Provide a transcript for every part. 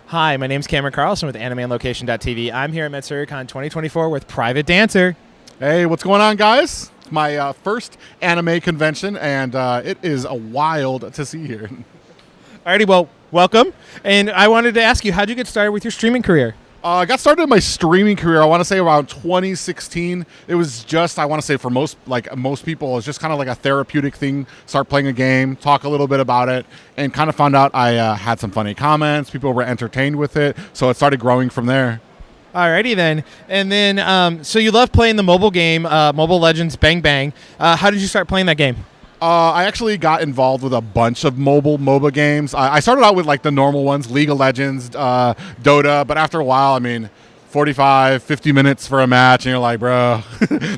Hi, my name's Cameron Carlson with AnimeOnLocation.tv. I'm here at Matsuricon 2024 with Priv8dancer. Hey, what's going on, guys? It's my first anime convention, and it is wild to see here. Alrighty, well, welcome. And I wanted to ask you, how'd you get started with your streaming career? I got started in my streaming career, I want to say around 2016. It was just, I want to say for most people, it's just kind of like a therapeutic thing. Start playing a game, talk a little bit about it, and kind of found out I had some funny comments. People were entertained with it, so it started growing from there. Alrighty then. And then, so you love playing the mobile game, Mobile Legends Bang Bang. How did you start playing that game? I actually got involved with a bunch of MOBA games. I started out with like the normal ones, League of Legends, Dota, but after a while, I mean, 45, 50 minutes for a match, and you're like, bro,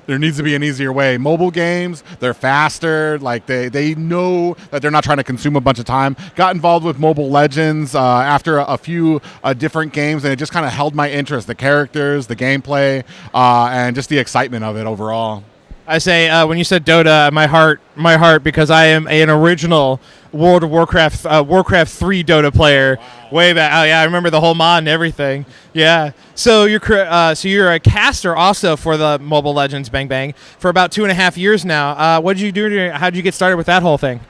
there needs to be an easier way. Mobile games, they're faster, like they know that they're not trying to consume a bunch of time. Got involved with Mobile Legends after a few different games, and it just kind of held my interest, the characters, the gameplay, and just the excitement of it overall. I say, when you said Dota, my heart, because I am an original World of Warcraft, Warcraft 3 Dota player. Wow. Way back. Oh yeah, I remember the whole mod and everything. Yeah. So you're a caster also for the Mobile Legends Bang Bang for about 2.5 years now. What did you do? How did you get started with that whole thing?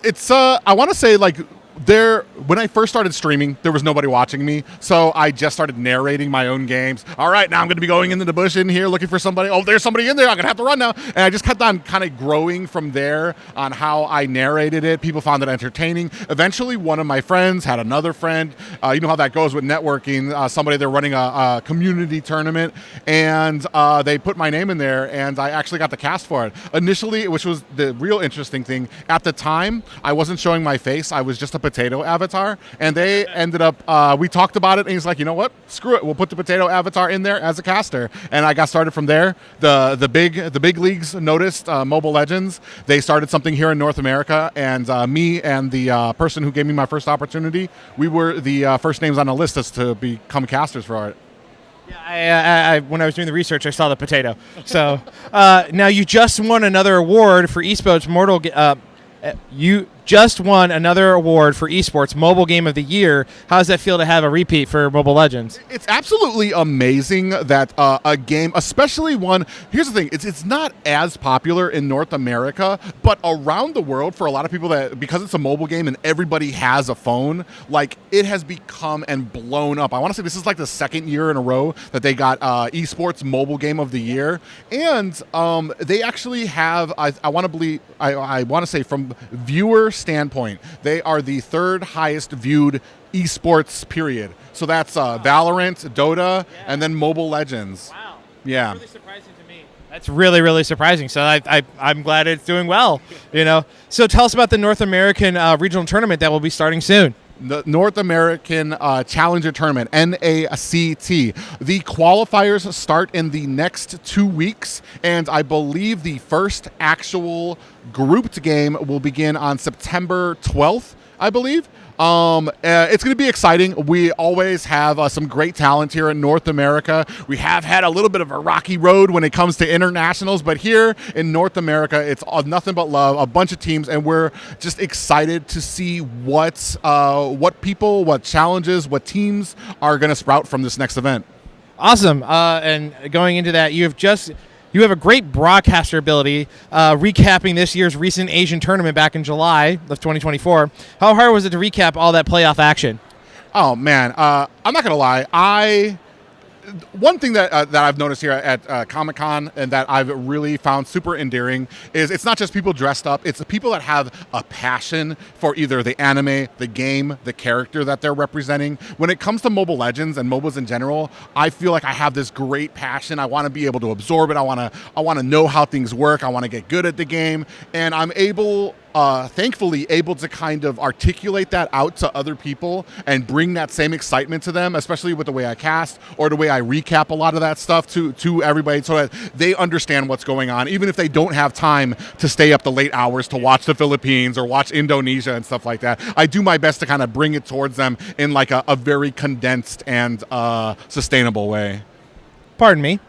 It's I want to say like. When I first started streaming, there was nobody watching me, so I just started narrating my own games. All right, now I'm going to be going into the bush in here looking for somebody. Oh, there's somebody in there. I'm going to have to run now. And I just kept on kind of growing from there on how I narrated it. People found it entertaining. Eventually, one of my friends had another friend. You know how that goes with networking. Somebody, they're running a community tournament, and they put my name in there, and I actually got the cast for it. Initially, which was the real interesting thing, at the time, I wasn't showing my face. I was just a potato avatar, and they ended up we talked about it, and he's like, you know what, screw it, we'll put the potato avatar in there as a caster. And I got started from there. The big leagues noticed Mobile Legends. They started something here in North America, and me and the person who gave me my first opportunity, we were the first names on the list as to become casters for it. Yeah, when I was doing the research, I saw the potato. So now you just won another award for esports you just won another award for esports mobile game of the year. How does that feel to have a repeat for Mobile Legends? It's absolutely amazing that a game, especially one, here's the thing, it's not as popular in North America, but around the world for a lot of people, that because it's a mobile game and everybody has a phone, like it has become and blown up. I want to say this is like the second year in a row that they got esports mobile game of the year. And they actually have, I want to say from viewer standpoint, they are the third highest viewed esports period. So that's Valorant, Dota, and then Mobile Legends. Wow. Yeah. That's really surprising to me. That's really, really surprising. So I'm glad it's doing well, you know. So tell us about the North American regional tournament that will be starting soon. The North American Challenger Tournament, NACT. The qualifiers start in the next 2 weeks, and I believe the first actual grouped game will begin on September 12th, I believe. It's going to be exciting. We always have some great talent here in North America. We have had a little bit of a rocky road when it comes to internationals, but here in North America, it's nothing but love, a bunch of teams, and we're just excited to see what people, what challenges, what teams are going to sprout from this next event. Awesome. And going into that, you have a great broadcaster ability, recapping this year's recent Asian tournament back in July of 2024. How hard was it to recap all that playoff action? Oh, man. I'm not going to lie. One thing that I've noticed here at Comic-Con and that I've really found super endearing is it's not just people dressed up, it's the people that have a passion for either the anime, the game, the character that they're representing. When it comes to Mobile Legends and MOBAs in general, I feel like I have this great passion. I want to be able to absorb it. I want to know how things work. I want to get good at the game, and I'm thankfully able to kind of articulate that out to other people and bring that same excitement to them, especially with the way I cast or the way I recap a lot of that stuff to everybody, so that they understand what's going on, even if they don't have time to stay up the late hours to watch the Philippines or watch Indonesia and stuff like that. I do my best to kind of bring it towards them in like a very condensed and sustainable way. Pardon me.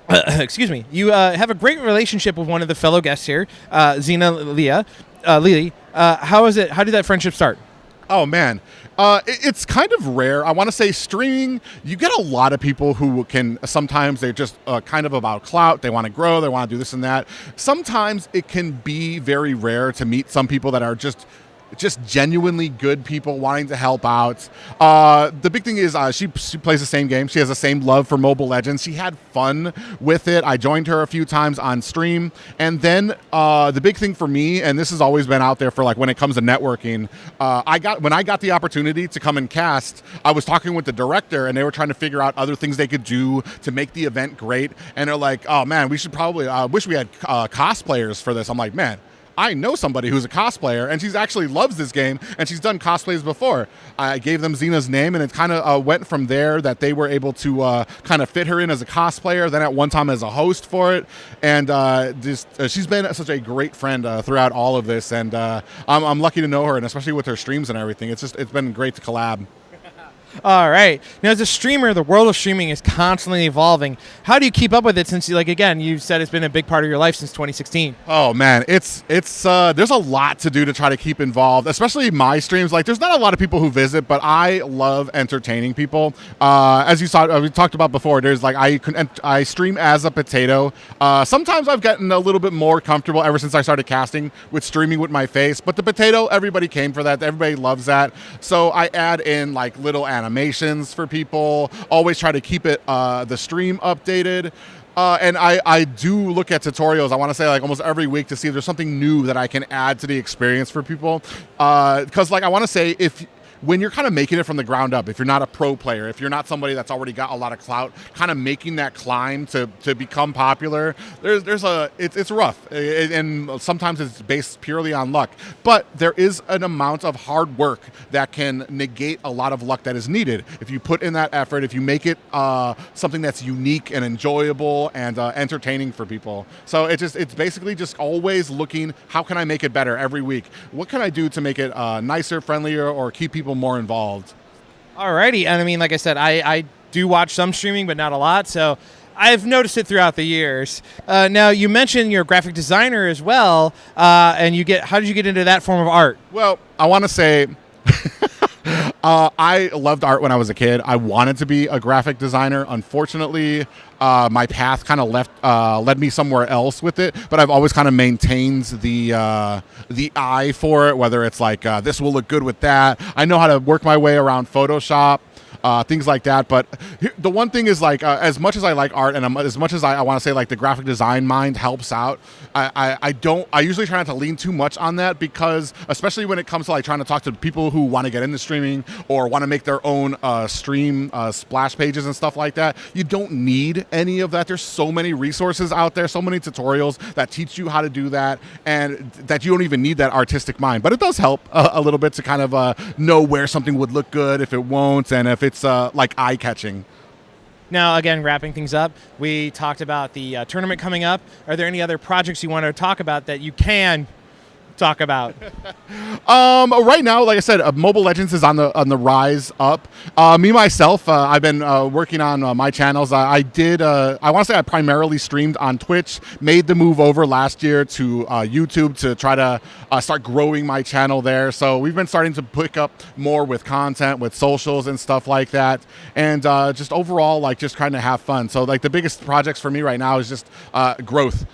Excuse me. You have a great relationship with one of the fellow guests here, Lily. How did that friendship start? Oh man, it's kind of rare. I want to say streaming, you get a lot of people who can sometimes they're just kind of about clout. They want to grow, they want to do this and that. Sometimes it can be very rare to meet some people that are just genuinely good people wanting to help out. The big thing is she plays the same game. She has the same love for Mobile Legends. She had fun with it. I joined her a few times on stream. And then the big thing for me, and this has always been out there for like when it comes to networking, when I got the opportunity to come and cast, I was talking with the director and they were trying to figure out other things they could do to make the event great. And they're like, oh man, we should probably, wish we had cosplayers for this. I'm like, man, I know somebody who's a cosplayer, and she's actually loves this game, and she's done cosplays before. I gave them Xena's name, and it kind of went from there that they were able to kind of fit her in as a cosplayer, then at one time as a host for it. And she's been such a great friend throughout all of this, and I'm lucky to know her, and especially with her streams and everything. It's been great to collab. All right. Now, as a streamer, the world of streaming is constantly evolving. How do you keep up with it since, like, again, you said it's been a big part of your life since 2016? Oh, man. It's there's a lot to do to try to keep involved, especially my streams. Like, there's not a lot of people who visit, but I love entertaining people. As you saw, we talked about before, there's like, I stream as a potato. Sometimes I've gotten a little bit more comfortable ever since I started casting with streaming with my face, but the potato, everybody came for that. Everybody loves that. So I add in like little animations for people, always try to keep it the stream updated. And I do look at tutorials, I want to say like almost every week to see if there's something new that I can add to the experience for people. Because like I want to say when you're kind of making it from the ground up, if you're not a pro player, if you're not somebody that's already got a lot of clout, kind of making that climb to become popular, it's rough, and sometimes it's based purely on luck. But there is an amount of hard work that can negate a lot of luck that is needed. If you put in that effort, if you make it something that's unique and enjoyable and entertaining for people. So it's basically just always looking, how can I make it better every week? What can I do to make it nicer, friendlier, or keep people more involved? Alrighty, and I mean, like I said, I do watch some streaming, but not a lot, so I've noticed it throughout the years. Now, you mentioned you're a graphic designer as well, and how did you get into that form of art? Well, I want to say I loved art when I was a kid. I wanted to be a graphic designer. Unfortunately, my path kind of led me somewhere else with it, but I've always kind of maintained the eye for it, whether it's like, this will look good with that. I know how to work my way around Photoshop. Things like that. But the one thing is like, as much as I like art and as much as I want to say like the graphic design mind helps out, I usually try not to lean too much on that, because especially when it comes to like trying to talk to people who want to get into streaming or want to make their own stream splash pages and stuff like that, you don't need any of that. There's so many resources out there, so many tutorials that teach you how to do that, and that you don't even need that artistic mind. But it does help a little bit to kind of know where something would look good, if it won't, and if it's like eye-catching. Now, again, wrapping things up, we talked about the tournament coming up. Are there any other projects you want to talk about that you can talk about? Right now, like I said, Mobile Legends is on the rise up. Me myself, I've been working on my channels. I want to say I primarily streamed on Twitch, made the move over last year to YouTube to try to start growing my channel there. So we've been starting to pick up more with content, with socials and stuff like that, and just overall like just trying to have fun. So like the biggest projects for me right now is just growth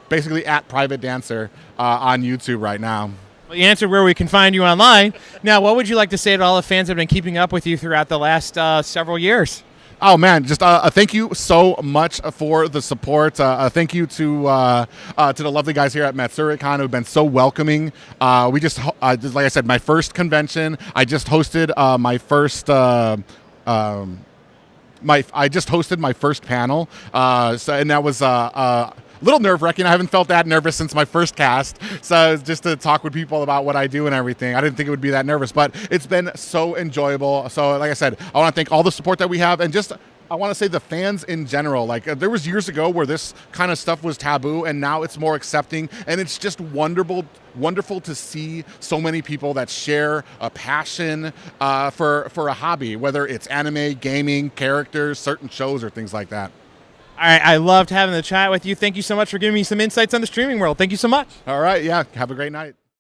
basically at Priv8dancer on YouTube right now. Well, you answered where we can find you online. Now, what would you like to say to all the fans that have been keeping up with you throughout the last several years? Oh man, just thank you so much for the support. Thank you to the lovely guys here at Matsuricon who've been so welcoming. We just like I said, my first convention. I just hosted my first. I just hosted my first panel, and that was a little nerve-wracking. I haven't felt that nervous since my first cast, so just to talk with people about what I do and everything. I didn't think it would be that nervous, but it's been so enjoyable. So like I said, I want to thank all the support that we have, and just I want to say the fans in general. Like there was years ago where this kind of stuff was taboo, and now it's more accepting, and it's just wonderful to see so many people that share a passion for a hobby, whether it's anime, gaming, characters, certain shows, or things like that. All right, I loved having the chat with you. Thank you so much for giving me some insights on the streaming world. Thank you so much. All right, yeah, have a great night.